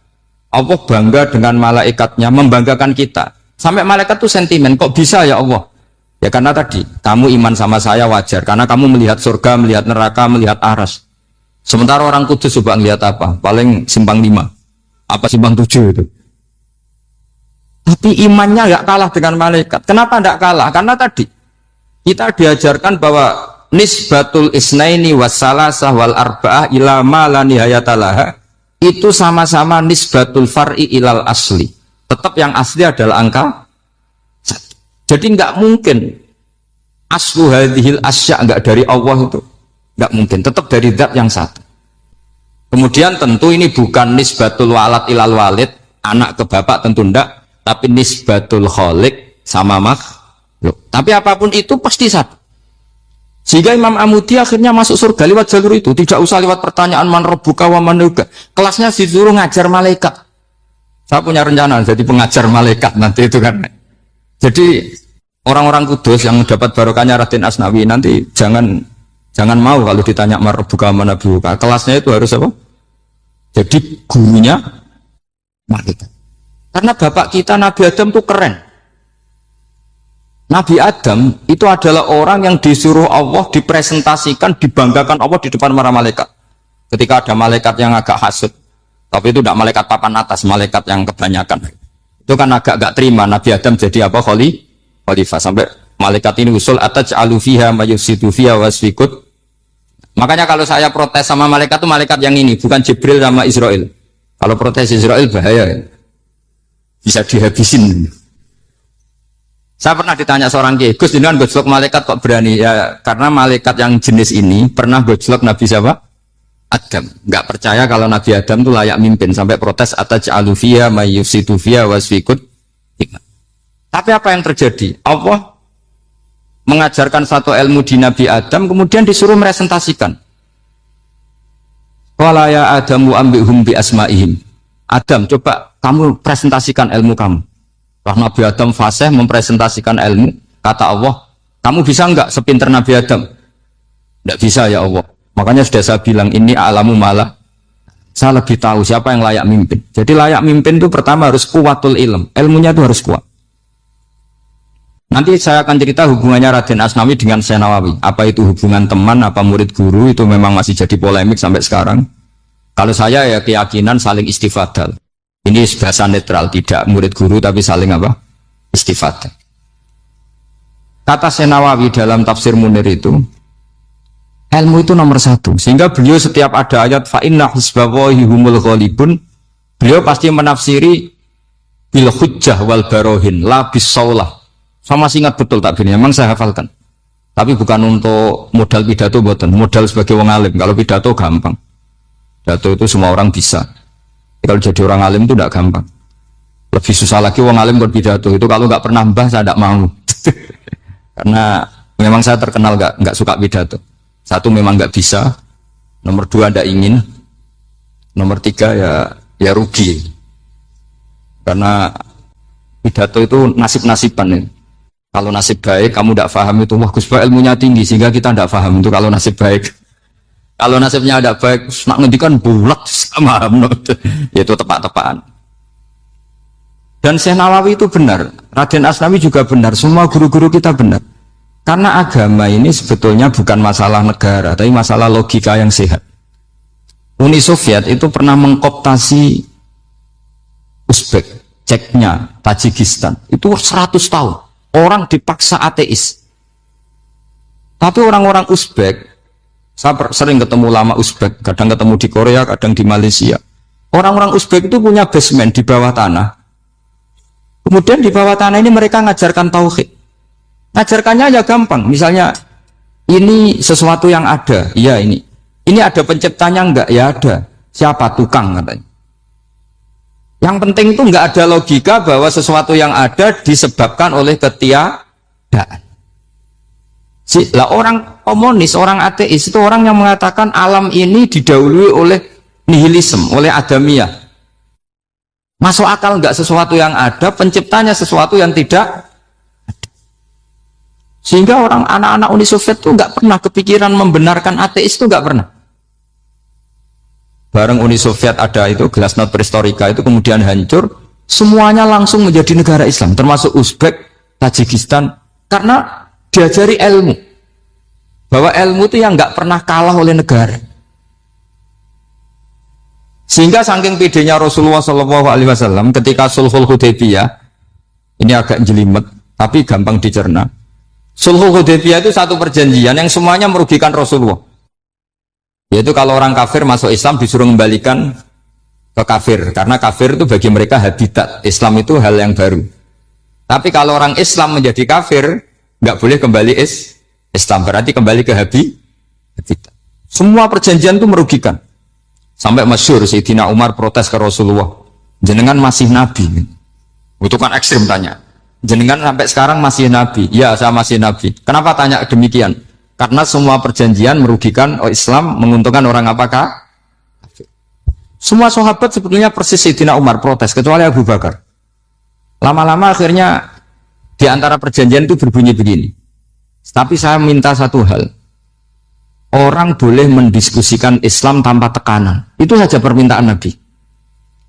Allah bangga dengan malaikatnya, membanggakan kita. Sampai malaikat tuh sentimen, kok bisa ya Allah? Ya karena tadi, kamu iman sama saya wajar. Karena kamu melihat surga, melihat neraka, melihat aras. Sementara orang Kudus coba ngelihat apa? Paling simpang 5. Apa simpang 7 itu? Tapi imannya nggak kalah dengan malaikat. Kenapa nggak kalah? Karena tadi, kita diajarkan bahwa nisbatul isnaini wassalasah wal arba'ah ila ma la nihayatalaha, itu sama-sama nisbatul far'i ilal asli. Tetap yang asli adalah angka 1. Jadi nggak mungkin aslu hadhil asya nggak dari Allah itu, nggak mungkin. Tetap dari zat yang satu. Kemudian tentu ini bukan nisbatul walad ilal walid, anak ke bapak tentu enggak, tapi nisbatul khaliq sama makhluk. Tapi apapun itu pasti satu. Sehingga Imam Amudi akhirnya masuk surga lewat jalur itu, tidak usah lewat pertanyaan man rabbuka wa man nuka. Kelasnya disuruh ngajar malaikat. Saya punya rencana jadi pengajar malaikat nanti itu kan. Jadi orang-orang Kudus yang dapat barokahnya Raden Asnawi nanti jangan mau kalau ditanya man rabbuka wa man nuka. Kelasnya itu harus apa? Jadi gurunya malaikat. Karena bapak kita Nabi Adam itu keren. Nabi Adam itu adalah orang yang disuruh Allah dipresentasikan, dibanggakan Allah di depan para malaikat. Ketika ada malaikat yang agak hasut, tapi itu tidak malaikat papan atas, malaikat yang kebanyakan. Itu kan agak terima Nabi Adam jadi apa? Khalifah. Sampai malaikat ini usul ataj'alu fiha mayusidu fiha wasfikut. Makanya kalau saya protes sama malaikat itu malaikat yang ini, bukan Jibril sama Israel. Kalau protes Israel bahaya, bisa dihabisin. Saya pernah ditanya seorang kiai, Gus, dengan gojlok malaikat kok berani? Ya karena malaikat yang jenis ini pernah gojlok Nabi siapa? Adam. Nggak percaya kalau Nabi Adam itu layak mimpin, sampai protes ataj'alu fiha mayusidu fiha wasfikut. Tapi apa yang terjadi? Allah mengajarkan satu ilmu di Nabi Adam, kemudian disuruh meresentasikan. Qala ya Adamu ambihum bi asma'ihim. Adam, coba kamu presentasikan ilmu kamu. Karena Nabi Adam fasih mempresentasikan ilmu, kata Allah, kamu bisa enggak sepinter Nabi Adam? Enggak bisa ya Allah. Makanya sudah saya bilang, ini alamu malah, saya lebih tahu siapa yang layak mimpin. Jadi layak mimpin itu pertama harus kuwatul ilm, ilmunya itu harus kuat. Nanti saya akan cerita hubungannya Raden Asnawi dengan Syekh Nawawi. Apa itu hubungan teman, apa murid guru, itu memang masih jadi polemik sampai sekarang. Kalau saya ya keyakinan saling istifadal. Ini bahasa netral, tidak murid guru tapi saling apa? Istifadah. Kata Syekh Nawawi dalam tafsir Munir itu, ilmu itu nomor 1. Sehingga beliau setiap ada ayat fa inna hizballahi humul ghalibun, beliau pasti menafsiri bil hujjah wal barohin la bis saulah. Saya masih ingat betul takbirnya, memang saya hafalkan. Tapi bukan untuk modal pidato, bukan modal sebagai wong alim. Kalau pidato gampang. Pidato itu semua orang bisa. Kalau jadi orang alim itu tidak gampang. Lebih susah lagi wong alim berpidato. Itu kalau nggak pernah mbah saya tidak mau. Karena memang saya terkenal nggak suka pidato. Satu memang nggak bisa. Nomor 2 tidak ingin. Nomor 3 ya rugi. Karena pidato itu nasib-nasiban ya. Kalau nasib baik kamu tidak paham itu, wah Gus Ba ilmunya tinggi sehingga kita tidak paham itu kalau nasib baik. Kalau nasibnya ada baik, nak ngendikan bulat sama yaitu tepak-tepakan. Dan Syekh Nawawi itu benar, Raden Asnawi juga benar, semua guru-guru kita benar. Karena agama ini sebetulnya bukan masalah negara, tapi masalah logika yang sehat. Uni Soviet itu pernah mengkooptasi Uzbek. Ceknya, Tajikistan. Itu 100 tahun. Orang dipaksa ateis. Tapi orang-orang Uzbek, saya sering ketemu lama Uzbek, kadang ketemu di Korea, kadang di Malaysia. Orang-orang Uzbek itu punya basement di bawah tanah. Kemudian di bawah tanah ini mereka ngajarkan tauhid. Ngajarkannya aja gampang. Misalnya, ini sesuatu yang ada. Iya ini. Ini ada penciptanya enggak? Ya ada. Siapa? Tukang katanya. Yang penting itu enggak ada logika bahwa sesuatu yang ada disebabkan oleh ketiadaan. Lah orang komunis, orang ateis itu orang yang mengatakan alam ini didahului oleh nihilisme, oleh adamiyah. Masuk akal enggak sesuatu yang ada, penciptanya sesuatu yang tidak ada. Sehingga orang anak-anak Uni Soviet itu enggak pernah kepikiran membenarkan ateis, itu enggak pernah. Bareng Uni Soviet ada itu Glasnost Perestroika itu kemudian hancur, semuanya langsung menjadi negara Islam, termasuk Uzbek, Tajikistan, karena diajari ilmu. Bahwa ilmu itu yang nggak pernah kalah oleh negara. Sehingga saking pedenya Rasulullah SAW ketika Sulhul Hudaybiyah, ini agak jelimet, tapi gampang dicerna. Sulhul Hudaybiyah itu satu perjanjian yang semuanya merugikan Rasulullah. Yaitu kalau orang kafir masuk Islam disuruh kembalikan ke kafir, karena kafir itu bagi mereka habitat, Islam itu hal yang baru. Tapi kalau orang Islam menjadi kafir, nggak boleh kembali Islam, berarti kembali ke habitat. Semua perjanjian itu merugikan. Sampai masyhur Sayyidina Umar protes ke Rasulullah, jenengan masih nabi. Itu kan ekstrim tanya. Jenengan sampai sekarang masih nabi? Ya, saya masih nabi. Kenapa tanya demikian? Karena semua perjanjian merugikan Islam, menguntungkan orang apakah? Semua sahabat sebetulnya persis Sayyidina Umar protes, kecuali Abu Bakar. Lama-lama akhirnya di antara perjanjian itu berbunyi begini. Tapi saya minta satu hal. Orang boleh mendiskusikan Islam tanpa tekanan. Itu saja permintaan Nabi.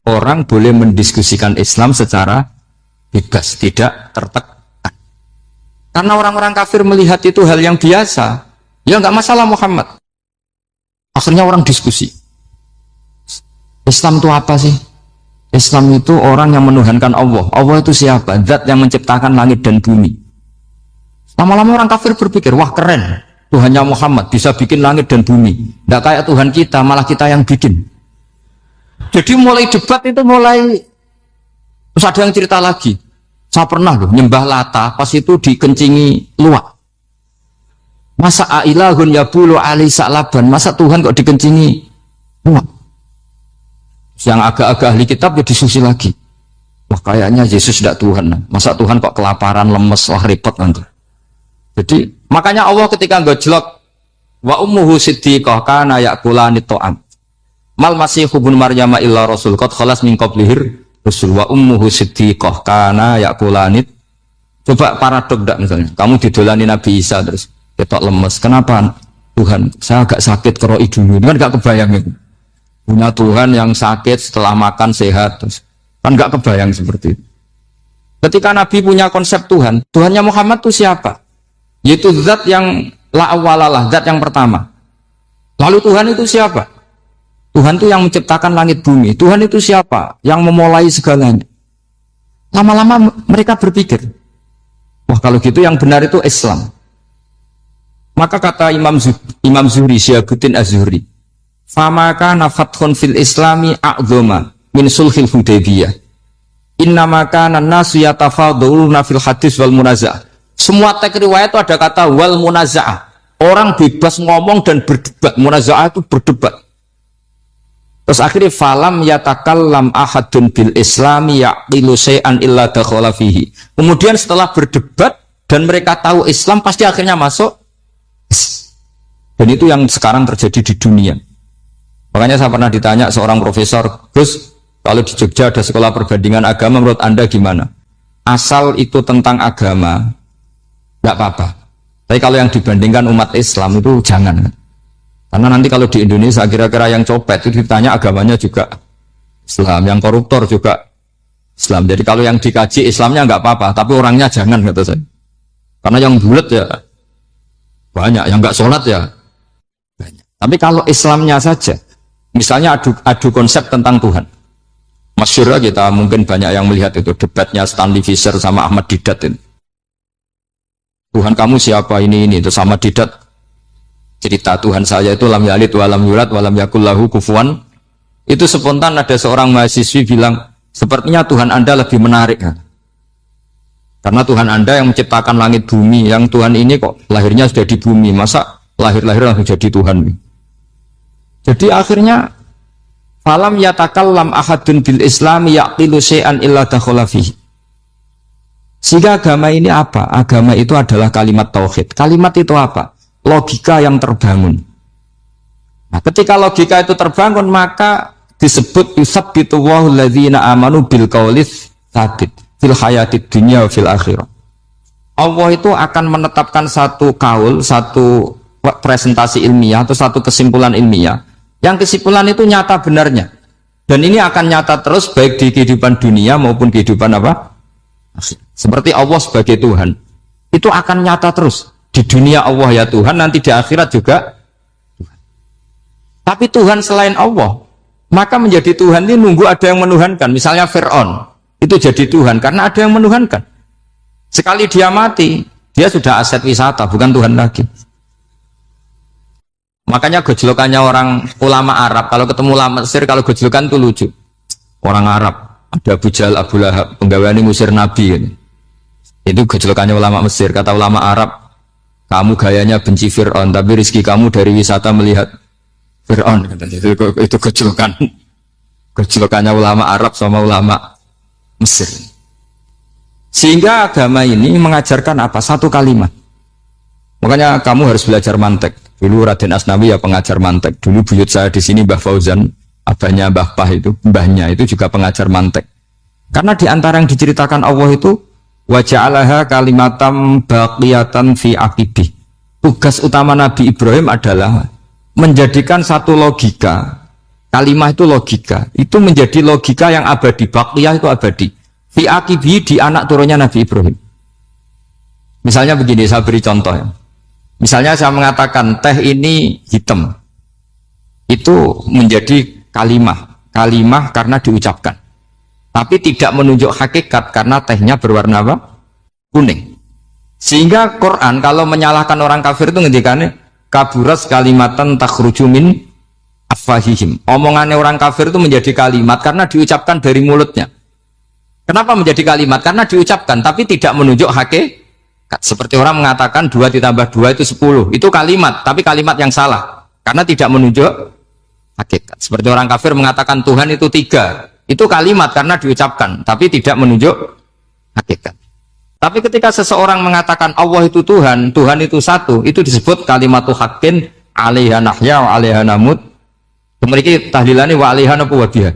Orang boleh mendiskusikan Islam secara bebas, tidak tertekan. Karena orang-orang kafir melihat itu hal yang biasa, ya nggak masalah Muhammad. Akhirnya orang diskusi. Islam itu apa sih? Islam itu orang yang menuhankan Allah. Allah itu siapa? Zat yang menciptakan langit dan bumi. Lama-lama orang kafir berpikir, wah keren, Tuhannya Muhammad bisa bikin langit dan bumi. Nggak kayak Tuhan kita, malah kita yang bikin. Jadi mulai debat itu mulai, terus ada yang cerita lagi. Saya pernah loh nyembah Lata, pas itu dikencingi luwak. Masa ailahun yabulu ali sa'laban, masa Tuhan kok dikencingi luwak? Yang agak-agak ahli kitab ya diskusi lagi. Wah kayaknya Yesus tidak Tuhan. Masa Tuhan kok kelaparan, lemes, wah repot nanti. Jadi makanya Allah ketika ngejlok wa ummuhu siddiqah kana yakulani ta'am. Mal masih hubun Maryam illa rasul qad khalas min qablihir Rasul wa ummuhu siddiqah kana yakulanit. Coba paradok enggak misalnya, kamu didolani Nabi Isa terus ketok lemes. Kenapa? Tuhan, saya agak sakit keroi dulu. Ini kan enggak kebayang itu. Punya Tuhan yang sakit setelah makan sehat terus. Kan enggak kebayang seperti itu. Ketika Nabi punya konsep Tuhan, Tuhannya Muhammad itu siapa? Yaitu zat yang la awalalah, zat yang pertama. Lalu Tuhan itu siapa? Tuhan itu yang menciptakan langit bumi. Tuhan itu siapa? Yang memulai segalanya. Lama-lama mereka berpikir, wah kalau gitu yang benar itu Islam. Maka kata Imam Zuhri, Syihabuddin Az-Zuhri, famaka nafathun fil islami a'zoma min sulhil Hudaybiyah. Innamaka nasu yatafaduluna fil hadis wal munaza'ah. Semua teks riwayat itu ada kata wal munaza'ah. Orang bebas ngomong dan berdebat. Munaza'ah itu berdebat. Terus akhirnya falam yatakallam ahadun bil islami yaqilu syai'an illa dakhala fihi. Kemudian setelah berdebat dan mereka tahu Islam pasti akhirnya masuk. Dan itu yang sekarang terjadi di dunia. Makanya saya pernah ditanya seorang profesor, Gus, kalau di Jogja ada sekolah perbandingan agama, menurut Anda gimana? Asal itu tentang agama, enggak apa-apa. Tapi kalau yang dibandingkan umat Islam itu jangan. Karena nanti kalau di Indonesia kira-kira yang copet itu ditanya agamanya juga Islam, yang koruptor juga Islam. Jadi kalau yang dikaji Islamnya nggak apa-apa, tapi orangnya jangan kata saya. Karena yang bulat ya banyak, yang nggak sholat ya banyak. Tapi kalau Islamnya saja, misalnya adu konsep tentang Tuhan. Masyhur kita mungkin banyak yang melihat itu debatnya Stanley Fischer sama Ahmad Didat itu. Tuhan kamu siapa ini itu sama Didat cerita Tuhan saya itu lam yalid wa lam yulad wa lam yakul lahu kufuwan. Itu spontan ada seorang mahasiswi bilang sepertinya Tuhan Anda lebih menarik kan? Karena Tuhan Anda yang menciptakan langit bumi, yang Tuhan ini kok lahirnya sudah di bumi, masa lahir-lahir langsung jadi Tuhan. Jadi akhirnya falam yatakallam ahadun bil islami yaqilu syai'an illa dakhala fihi. Sehingga agama ini apa? Agama itu adalah kalimat tauhid. Kalimat itu apa? Logika yang terbangun. Nah, ketika logika itu terbangun, maka disebut yusabbitu Allahu alladzina amanu bil qaulis tsabit fil hayatid dunya wa fil akhirah. Allah itu akan menetapkan satu kaul, satu presentasi ilmiah atau satu kesimpulan ilmiah. Yang kesimpulan itu nyata benarnya. Dan ini akan nyata terus baik di kehidupan dunia maupun kehidupan apa? Seperti Allah sebagai Tuhan itu akan nyata terus di dunia Allah ya Tuhan, nanti di akhirat juga Tuhan. Tapi Tuhan selain Allah, maka menjadi Tuhan ini nunggu ada yang menuhankan. Misalnya Fir'aun itu jadi Tuhan karena ada yang menuhankan. Sekali dia mati, dia sudah aset wisata, bukan Tuhan lagi. Makanya gejolokannya orang ulama Arab kalau ketemu ulama Mesir, kalau gejolokan itu lucu. Orang Arab ada Abu Jahal, Abu Lahab, penggaweane ngusir Nabi ini. Itu gejolokannya ulama Mesir. Kata ulama Arab, kamu gayanya benci Fir'aun, tapi rezeki kamu dari wisata melihat Fir'aun. Itu gejolokan. Gejolokannya ulama Arab sama ulama Mesir. Sehingga agama ini mengajarkan apa? Satu kalimat. Makanya kamu harus belajar mantek. Dulu Raden Asnawi ya pengajar mantek. Dulu buyut saya di sini Mbah Fauzan, abahnya Mbah Pah itu, mbahnya itu juga pengajar mantek. Karena di antara yang diceritakan Allah itu wa ja'alaha kalimatam baqiyatan fi aqibih. Tugas utama Nabi Ibrahim adalah menjadikan satu logika. Kalimah itu logika. Itu menjadi logika yang abadi. Baqiyah itu abadi. Fi aqibih, di anak turunnya Nabi Ibrahim. Misalnya begini, saya beri contoh ya. Misalnya saya mengatakan teh ini hitam. Itu menjadi kalimah karena diucapkan, tapi tidak menunjuk hakikat karena tehnya berwarna apa? Kuning. Sehingga Quran kalau menyalahkan orang kafir itu ngendikannya kaburas kalimatan takhruju min afwahihim. Omongannya orang kafir itu menjadi kalimat karena diucapkan dari mulutnya. Kenapa menjadi kalimat? Karena diucapkan tapi tidak menunjuk hakikat. Seperti orang mengatakan 2 ditambah 2 itu 10. Itu kalimat, tapi kalimat yang salah karena tidak menunjuk hakikat. Seperti orang kafir mengatakan Tuhan itu 3, itu kalimat karena diucapkan tapi tidak menunjuk hakikat. Tapi ketika seseorang mengatakan Allah itu Tuhan, Tuhan itu satu, itu disebut kalimatu haqqin 'alaiha nahya wa 'alaiha namut. Kemudian tahlilane wa 'alaiha apa wa biha?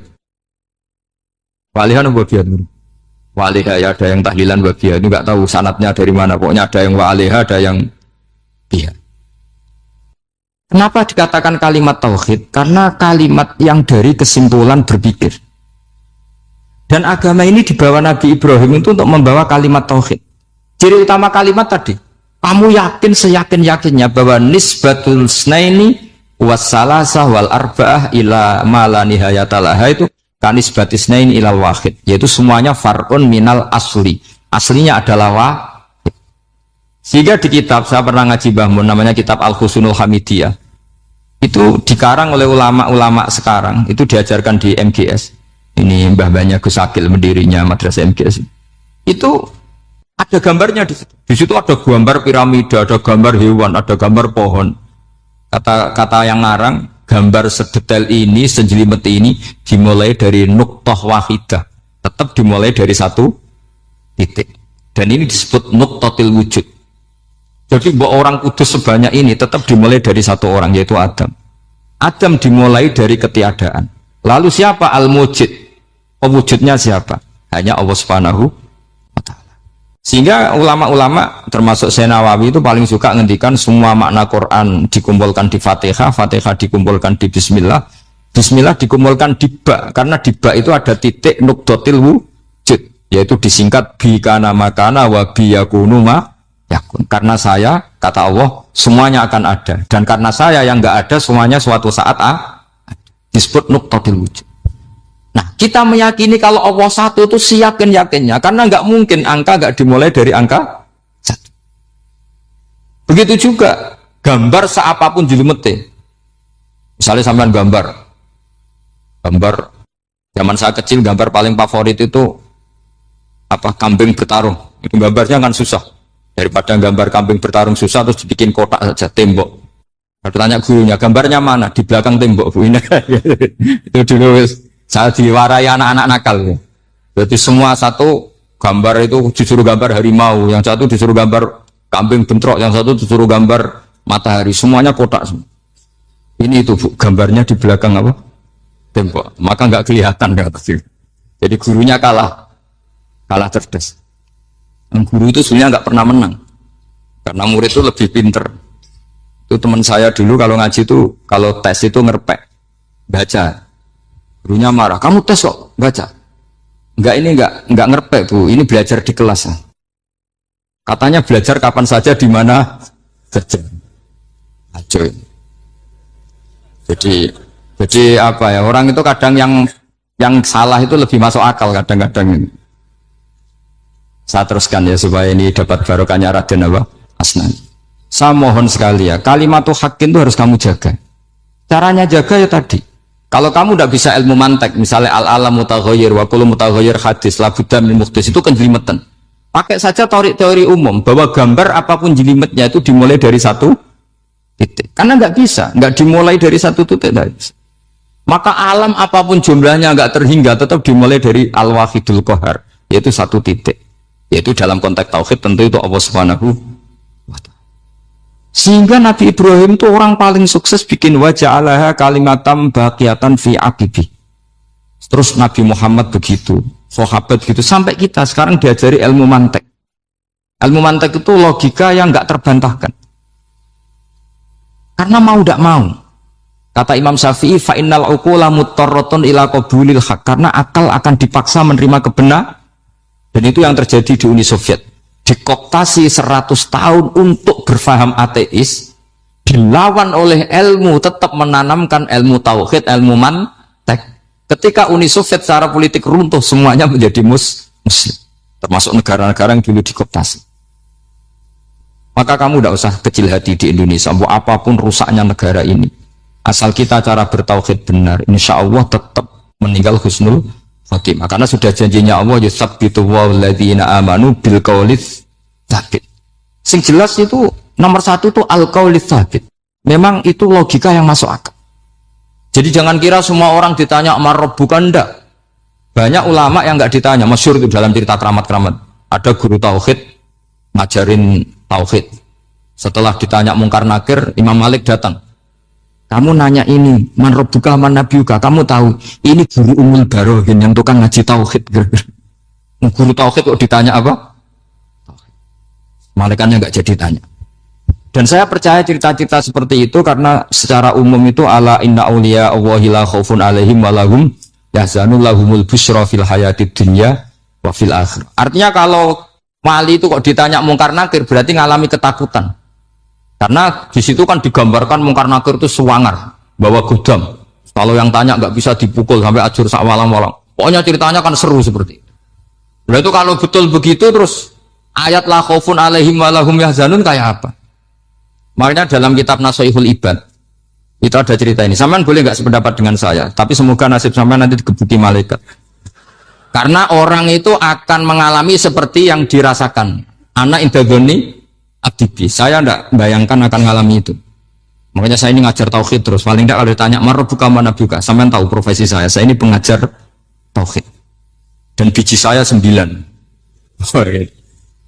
Wa 'alaiha apa biha? Wa 'alaiha ya ada yang tahlilan wa biha, itu enggak tahu sanadnya dari mana, pokoknya ada yang wa 'alaiha, ada yang biha. Kenapa dikatakan kalimat tauhid? Karena kalimat yang dari kesimpulan berpikir. Dan agama ini dibawa Nabi Ibrahim itu untuk membawa kalimat tauhid. Ciri utama kalimat tadi, kamu yakin seyakin-yakinnya bahwa nisbatul snaini wassalasah wal arba'ah ila ma la nihayata laha itu kanisbatis snaini ilal wahid, yaitu semuanya far'un minal asli. Aslinya adalah wahid. Sehingga di kitab, saya pernah ngaji Bahmun, namanya kitab Al-Husunul Hamidiyah. Itu dikarang oleh ulama-ulama sekarang, itu diajarkan di MGS. Ini mbah-mbahnya Gus Akil, pendirinya madrasah MGS. Itu ada gambarnya di situ. Di situ ada gambar piramida, ada gambar hewan, ada gambar pohon. Kata yang ngarang, gambar sedetail ini, sejelimet ini dimulai dari nuqtah wahidah. Tetap dimulai dari satu titik. Dan ini disebut nuqtatil wujud. Jadi bahwa orang kudus sebanyak ini tetap dimulai dari satu orang, yaitu Adam. Adam dimulai dari ketiadaan. Lalu siapa al-mujid? Pewujudnya siapa? Hanya Allah Subhanahu wa ta'ala. Sehingga ulama-ulama termasuk Syekh Nawawi itu paling suka ngendikan semua makna Quran dikumpulkan di Fatihah, Fatihah dikumpulkan di Bismillah, Bismillah dikumpulkan di Ba, karena di Ba itu ada titik nuqtatil wujud, yaitu disingkat bi kana makana wa bi yakunu ma yakun. Karena saya, kata Allah, semuanya akan ada, dan karena saya yang enggak ada, semuanya suatu saat disebut nuqtatil wujud. Nah, kita meyakini kalau Allah satu itu siyakin-yakinnya, karena nggak mungkin angka nggak dimulai dari angka satu. Begitu juga gambar seapapun jelimetnya. Misalnya sampean gambar zaman saya kecil, gambar paling favorit itu apa, kambing bertarung. Itu gambarnya kan susah. Daripada gambar kambing bertarung susah terus dibikin kotak saja, tembok. Kalau tanya gurunya, gambarnya mana? Di belakang tembok, Bu. Ini itu dulu saya diwarai anak-anak nakal. Berarti semua satu gambar itu disuruh gambar harimau, yang satu disuruh gambar kambing bentrok, yang satu disuruh gambar matahari, semuanya kotak semua. Ini itu, Bu, gambarnya di belakang apa? Tembok. Maka nggak kelihatan kata sih. Jadi gurunya kalah cerdas. Dan guru itu sebenarnya nggak pernah menang, karena murid itu lebih pinter. Itu teman saya dulu kalau ngaji itu, kalau tes itu ngerpek baca. Gurunya marah, kamu tes kok baca? Enggak ngerpek, Bu. Ini belajar di kelas. Katanya belajar kapan saja, di mana saja. Acuh. Jadi apa ya? Orang itu kadang yang salah itu lebih masuk akal kadang-kadang ini. Saya teruskan ya supaya ini dapat barokahnya Raden apa? Asnan. Saya mohon sekali ya, kalimatul haqqin itu harus kamu jaga. Caranya jaga ya tadi. Kalau kamu tidak bisa ilmu mantek, misalnya al-alam mutaghayyir wa kullu mutaghayyir hadis la budda min muhdits, itu kan jelimetan. Pakai saja teori umum bahwa gambar apapun jelimetnya itu dimulai dari satu titik. Karena nggak bisa, nggak dimulai dari satu titik. Maka alam apapun jumlahnya nggak terhingga, tetap dimulai dari al-wahidul qahar, yaitu satu titik. Yaitu dalam konteks tauhid tentu itu Allah Subhanahu wa ta'ala. Sehingga Nabi Ibrahim itu orang paling sukses bikin waja'alaha kalimatam baqiyatan fi aqibi. Terus Nabi Muhammad begitu, sahabat begitu, sampai kita sekarang diajari ilmu mantek. Ilmu mantek itu logika yang nggak terbantahkan. Karena mau tidak mau. Kata Imam Syafi'i, fa innal uqula muttarratun ila qabulil haq, karena akal akan dipaksa menerima kebenaran. Dan itu yang terjadi di Uni Soviet. Dikooptasi 100 tahun untuk berfaham ateis, dilawan oleh ilmu, tetap menanamkan ilmu tauhid, ilmu mantek. Ketika Uni Soviet secara politik runtuh, semuanya menjadi muslim, termasuk negara-negara yang dulu dikooptasi. Maka kamu tidak usah kecil hati di Indonesia, apapun rusaknya negara ini, asal kita cara bertauhid benar, insya Allah tetap meninggal husnul khotimah. Karena sudah janjinya Allah, yusabbitu walladzina amanu bil qaulis tsabit. Sing jelas itu nomor satu itu al qaulis tsabit. Memang itu logika yang masuk akal. Jadi jangan kira semua orang ditanya amar bukan, ndak. Banyak ulama yang nggak ditanya, masyhur itu dalam cerita keramat-keramat. Ada guru tauhid ngajarin tauhid. Setelah ditanya mungkar nakir, Imam Malik datang. Kamu nanya ini, man rabbuka man nabiyuka, kamu tahu ini guru Ummul Barohin yang tukang ngaji tauhid. Guru tauhid kok ditanya apa? Malaikatnya nggak jadi tanya. Dan saya percaya cerita-cerita seperti itu karena secara umum itu ala inna auliya Allahi la khaufun alaihim walahum yahzanun lahumul busyra fil hayatid dunya wa fil akhir. Artinya kalau wali itu kok ditanya mungkar nakir berarti ngalami ketakutan. Karena di situ kan digambarkan mungkar nakir itu sewangar, bawa gudam. Kalau yang tanya nggak bisa dipukul sampai ajur sak walang-walang. Pokoknya ceritanya kan seru seperti itu. Nah itu kalau betul begitu terus ayat la khaufun alaihim walahum yahzanun kayak apa? Makanya dalam kitab Nashihul Ibad itu ada cerita ini. Sampean boleh nggak sependapat dengan saya, tapi semoga nasib sampean nanti digebuki malaikat. Karena orang itu akan mengalami seperti yang dirasakan. Anak indagoni abdibi. Saya tidak bayangkan akan mengalami itu. Makanya saya ini ngajar tauhid terus. Paling tidak kalau ditanya marbuka mana buka, sampean tahu profesi saya. Saya ini pengajar tauhid. Dan biji saya 9.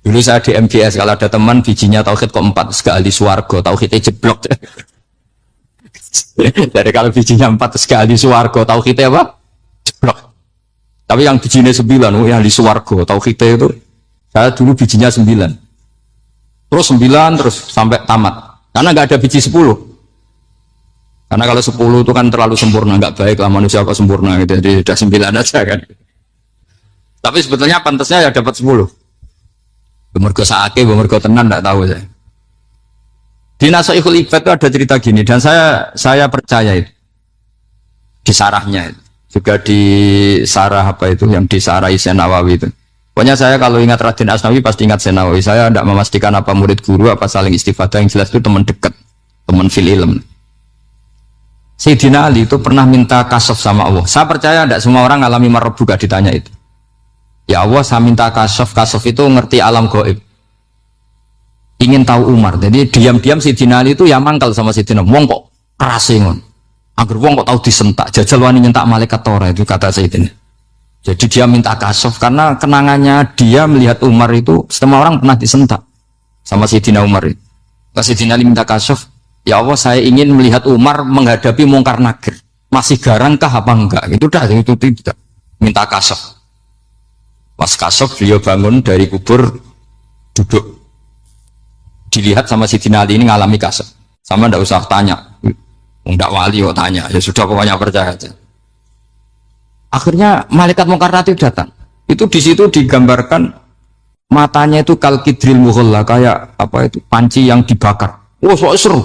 Dulu saya di MGS, kalau ada teman bijinya tauhid kok 4, sekali suwargo, tauhidnya jeblok. Jadi kalau bijinya 4 sekali suwargo, tauhidnya apa? Jeblok. Tapi yang bijinya 9, yang di suwargo, tauhidnya itu, saya dulu bijinya 9. Terus 9, terus sampai tamat. Karena nggak ada biji 10. Karena kalau 10 itu kan terlalu sempurna, nggak baik lah manusia kok sempurna gitu. Jadi udah 9 aja kan. Tapi sebetulnya pantasnya ya dapat 10. Bemergo saake, bemergo tenan, tidak tahu saya. Di Nashihul Ibad itu ada cerita gini, dan saya percaya itu. Di sarahnya itu. juga di Sarah apa itu yang di Sarah Isen Nawawi itu. Pokoknya saya kalau ingat Raden Asnawi pasti ingat Senawawi. Saya tidak memastikan apa murid guru apa saling istifadah, yang jelas itu teman dekat, teman fil ilm. Sayyidina Ali itu pernah minta kasaf sama Allah. Saya percaya tidak semua orang alami marab juga ditanya itu. Ya Allah, saya minta kasaf. Kasaf itu ngerti alam gaib. Ingin tahu Umar. Jadi diam-diam Sayyidina Ali itu ya mangkal sama Sayyidina. Wong kok kerasingon. Agar wong kok tahu disentak. Jajal wani nyentak malaikat Tora itu kata Sayyidina. Jadi dia minta kasaf karena kenangannya dia melihat Umar itu semua orang pernah disentak sama Sayyidina Umar itu. Sayyidina Ali minta kasaf, ya Allah saya ingin melihat Umar menghadapi Mungkar Nakir. Masih garangkah apa enggak? Itu dah, itu tidak. Minta kasaf. Pas kasaf beliau bangun dari kubur, duduk. Dilihat sama Sayyidina Ali ini ngalami kasaf. Sama ndak usah tanya. Enggak wali kok tanya. Ya sudah pokoknya percaya aja. Akhirnya malaikat Mungkar Nakir datang. Itu di situ digambarkan matanya itu kalkidril mughalla, kayak apa itu panci yang dibakar. Wah, so seru.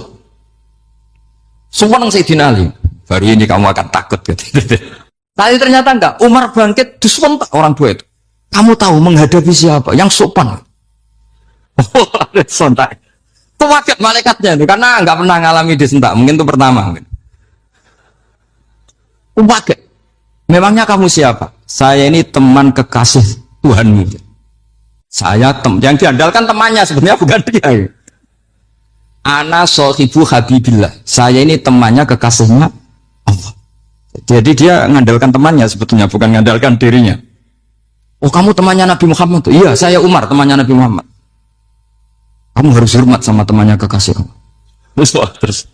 Semua nang Sayyidina Ali. Baru ini kamu akan takut gitu. Tapi ternyata enggak. Umar bangkit disentak orang tua itu. Kamu tahu menghadapi siapa? Yang sopan. Oh, sontak. Kaget malaikatnya itu karena enggak pernah ngalami disentak. Mungkin itu pertama. Kaget. Memangnya kamu siapa? Saya ini teman kekasih Tuhanmu. Saya yang diandalkan temannya sebenarnya bukan dia. Ana sohibu habibillah. Saya ini temannya kekasihnya Allah. Jadi dia mengandalkan temannya sebetulnya, bukan mengandalkan dirinya. Oh, kamu temannya Nabi Muhammad tuh? Iya, saya Umar, temannya Nabi Muhammad. Kamu harus hormat sama temannya kekasih Allah. Terus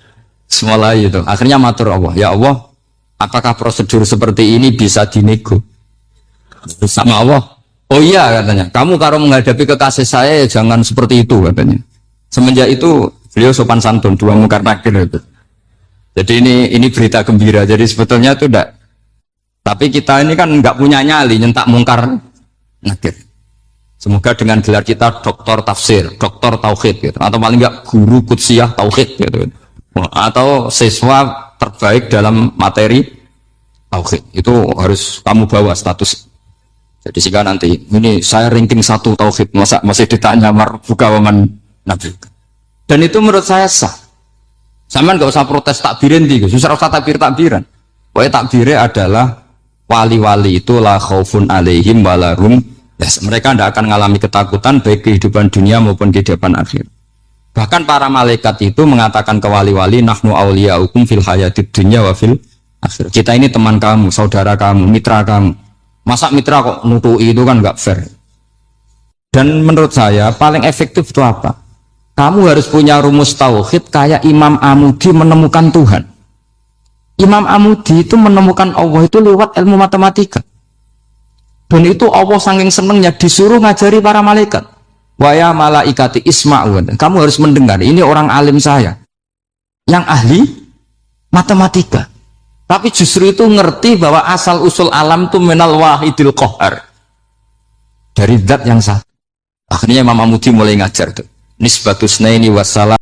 mulai itu. Akhirnya matur Allah, ya Allah, apakah prosedur seperti ini bisa dinego sama Allah? Oh iya katanya, kamu kalau menghadapi kekasih saya ya jangan seperti itu katanya. Semenjak itu beliau sopan santun, dua Mungkar Nakir itu. Jadi ini berita gembira. Jadi sebetulnya itu enggak. Tapi kita ini kan enggak punya nyali nyentak Mungkar Nakir. Semoga dengan gelar kita doktor tafsir, doktor tauhid gitu, atau paling enggak guru kutsiyah tauhid gitu. Atau siswa terbaik dalam materi tauhid. Itu harus kamu bawa status. Jadi jika nanti ini saya ranking 1 tauhid, masa masih ditanya marbuka waman nabi. Dan itu menurut saya sah. Sama nggak usah protes takbirin di, susah usah takbiran. Pokoknya takbirnya adalah wali-wali itu la khaufun alaihim walarum. Yes, mereka tidak akan mengalami ketakutan baik kehidupan dunia maupun kehidupan akhir. Bahkan para malaikat itu mengatakan ke wali-wali, nahnu awliyaukum fil hayatid dunya wa fil akhir. Kita ini teman kamu, saudara kamu, mitra kamu. Masa mitra kok nutui itu kan nggak fair. Dan menurut saya paling efektif itu apa? Kamu harus punya rumus tauhid kayak Imam Amudi menemukan Tuhan. Imam Amudi itu menemukan Allah itu lewat ilmu matematika. Dan itu Allah saking senengnya disuruh ngajari para malaikat. Wa ya malaikati isma'u. Kamu harus mendengar, ini orang alim saya yang ahli matematika. Tapi justru itu ngerti bahwa asal usul alam itu minal wahidil qahar, dari zat yang satu. Akhirnya Imam Amudi mulai ngajar tuh nisbatus naini wassalam